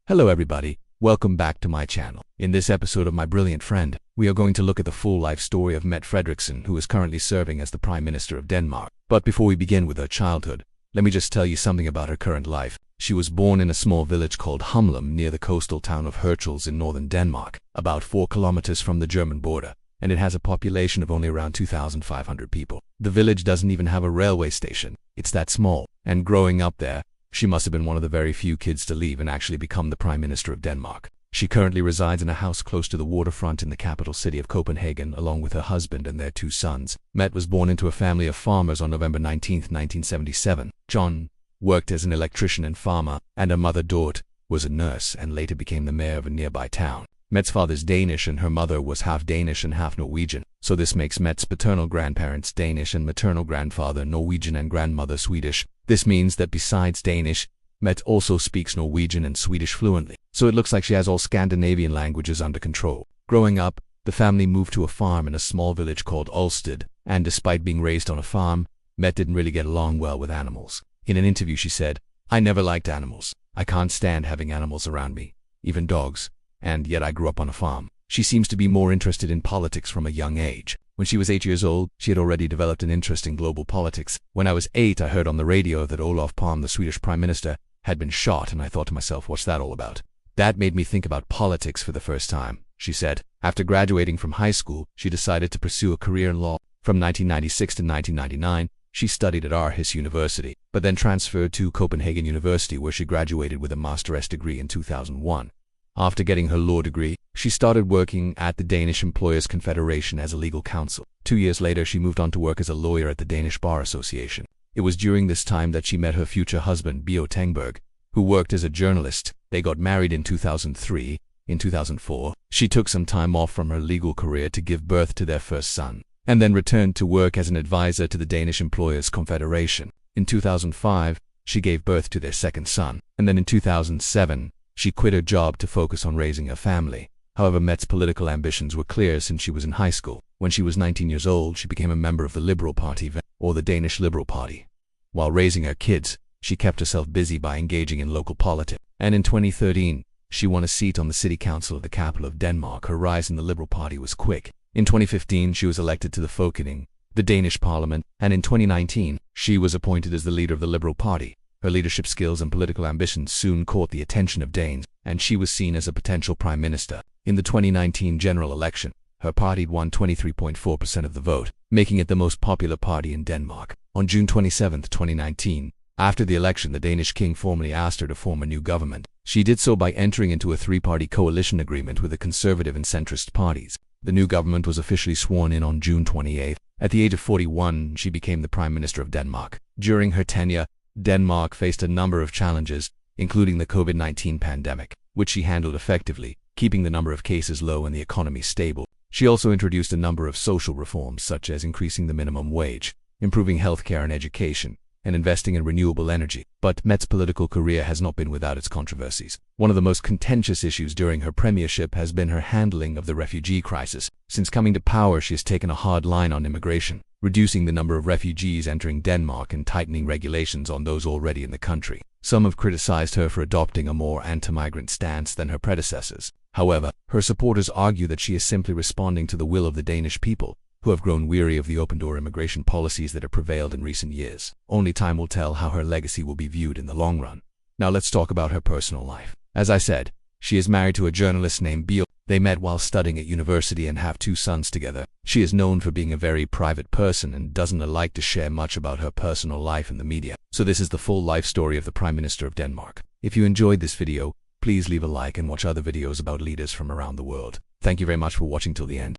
Hello everybody, welcome back to my channel. In this episode of My Brilliant Friend, we are going to look at the full life story of Mette Frederiksen, who is currently serving as the Prime Minister of Denmark. But before we begin with her childhood, let me just tell you something about her current life. She was born in a small village called Humlum near the coastal town of Hirtshals in northern Denmark, about 4 kilometers from the German border, and it has a population of only around 2,500 people. The village doesn't even have a railway station. It's that small, and growing up there, she must have been one of the very few kids to leave and actually become the Prime Minister of Denmark. She currently resides in a house close to the waterfront in the capital city of Copenhagen, along with her husband and their 2 sons. Mette was born into a family of farmers on November 19, 1977. John worked as an electrician and farmer, and her mother Dorte was a nurse and later became the mayor of a nearby town. Mette's father's Danish and her mother was half Danish and half Norwegian, so this makes Mette's paternal grandparents Danish and maternal grandfather Norwegian and grandmother Swedish. This means that besides Danish, Mette also speaks Norwegian and Swedish fluently, so it looks like she has all Scandinavian languages under control. Growing up, the family moved to a farm in a small village called Ulsted, and despite being raised on a farm, Mette didn't really get along well with animals. In an interview she said, "I never liked animals. I can't stand having animals around me, even dogs. And yet I grew up on a farm." She seems to be more interested in politics from a young age. When she was 8 years old, she had already developed an interest in global politics. "When I was 8, I heard on the radio that Olof Palme, the Swedish Prime Minister, had been shot, and I thought to myself, what's that all about? That made me think about politics for the first time," she said. After graduating from high school, she decided to pursue a career in law. From 1996 to 1999, she studied at Aarhus University, but then transferred to Copenhagen University, where she graduated with a master's degree in 2001. After getting her law degree, she started working at the Danish Employers' Confederation as a legal counsel. 2 years later, she moved on to work as a lawyer at the Danish Bar Association. It was during this time that she met her future husband, Bo Tengberg, who worked as a journalist. They got married in 2003. In 2004, she took some time off from her legal career to give birth to their first son, and then returned to work as an advisor to the Danish Employers' Confederation. In 2005, she gave birth to their second son, and then in 2007, she quit her job to focus on raising her family. However, Mette's political ambitions were clear since she was in high school. When she was 19 years old, she became a member of the Liberal Party, or the Danish Liberal Party. While raising her kids, she kept herself busy by engaging in local politics. And in 2013, she won a seat on the city council of the capital of Denmark. Her rise in the Liberal Party was quick. In 2015, she was elected to the Folketing, the Danish parliament, and in 2019, she was appointed as the leader of the Liberal Party. Her leadership skills and political ambitions soon caught the attention of Danes, and she was seen as a potential prime minister. In the 2019 general election, her party won 23.4% of the vote, making it the most popular party in Denmark. On June 27, 2019, after the election, the Danish king formally asked her to form a new government. She did so by entering into a 3-party coalition agreement with the conservative and centrist parties. The new government was officially sworn in on June 28. At the age of 41, she became the Prime Minister of Denmark. During her tenure, Denmark faced a number of challenges, including the COVID-19 pandemic, which she handled effectively, keeping the number of cases low and the economy stable. She also introduced a number of social reforms, such as increasing the minimum wage, improving healthcare and education, and investing in renewable energy. But Mette's political career has not been without its controversies. One of the most contentious issues during her premiership has been her handling of the refugee crisis. Since coming to power, she has taken a hard line on immigration, reducing the number of refugees entering Denmark and tightening regulations on those already in the country. Some have criticized her for adopting a more anti-migrant stance than her predecessors. However, her supporters argue that she is simply responding to the will of the Danish people, who have grown weary of the open-door immigration policies that have prevailed in recent years. Only time will tell how her legacy will be viewed in the long run. Now let's talk about her personal life. As I said, she is married to a journalist named Bo. They met while studying at university and have 2 sons together. She is known for being a very private person and doesn't like to share much about her personal life in the media. So this is the full life story of the Prime Minister of Denmark. If you enjoyed this video, please leave a like and watch other videos about leaders from around the world. Thank you very much for watching till the end.